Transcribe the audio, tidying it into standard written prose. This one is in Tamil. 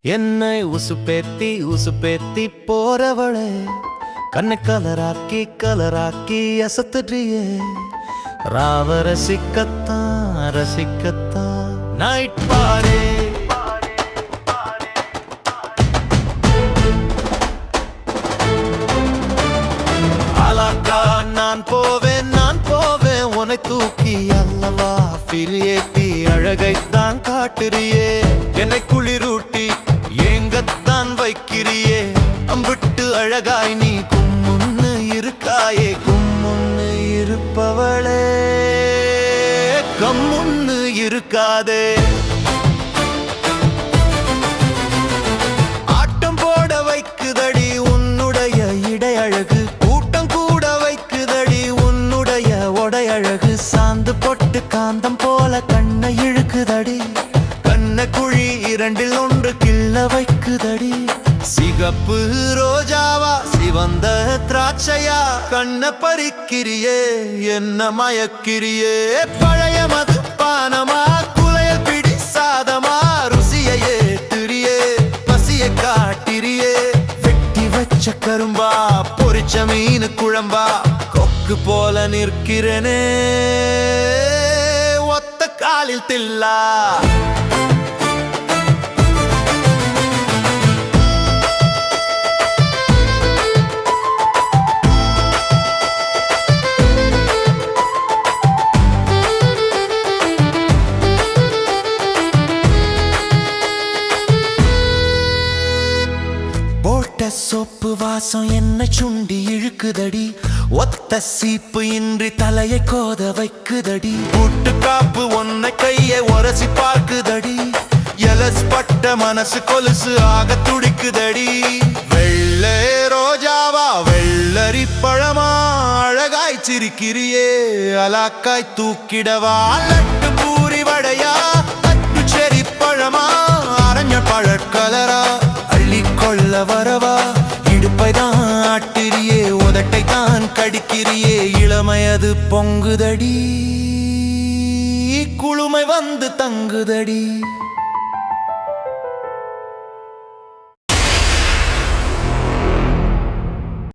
என்னை உசுப்பேத்தி உசுப்பேத்தி போறவளே கண்ணை கலராக்கி அசத்துறியே ராவ ரசிக்கத்தான் நைட் பாரே அலாக்கா நான் போவேன் உன்னை தூக்கி அல்லவா பிரியேத்தி அழகைத்தான் காட்டுறியே என்னை குளிரூட்டி ஏங்கத்தான் வைக்கிறியே அம்பிட்டு அழகாய் நீ கும்முன்னு இருக்காயே கும்முன்னு இருப்பவளே கம்முன்னு இருக்காதே ஆட்டம் போட வைக்குதடி உன்னுடைய இடை அழகு கூட்டம் கூட வைக்குதடி உன்னுடைய ஒடை அழகு சாந்து பொட்டு காந்தம் போல கண்ணை இழுக்குதடி கண்ண குழி இரண்டில் ஒன்று கிள்ள வைக்குதடி சிகப்பு ரோஜாவா சிவந்த திராட்சையா கண்ண பறிக்கிறியே என்ன மயக்கிறியே பழைய மது பானமா குலையல் பிடி சாதமா ருசியையே திரியே பசிய காட்டிரியே வெட்டி வச்ச கரும்பா பொரிச்ச மீன் குழம்பா கொக்கு போல நிற்கிறனே ஒத்த காலில் தில்லா சோப்பு வாசம் என்ன சுண்டி இழுக்குதடி ஒத்த சீப்பு இன்றி தலையை கோத வைக்குதடி கூட்டு காப்பு ஒன்னை கையை உரசி பார்க்குதடி எலஸ் பட்ட மனசு கொலுசு ஆக துடிக்குதடி வெள்ளை ரோஜாவா வெள்ளரி பழமா அழகாய் சிரிக்கிறியே அலாக்காய் தூக்கிடவா லட்டு பூரி வடையா அட்டு செரி பழமா அரஞ்ச பழக்கலரா கொள்ள வரவா இடுப்பை தான் ஆட்டிரியே உதட்டை தான் கடிக்கிறியே இளமையது பொங்குதடி குளுமை வந்து தங்குதடி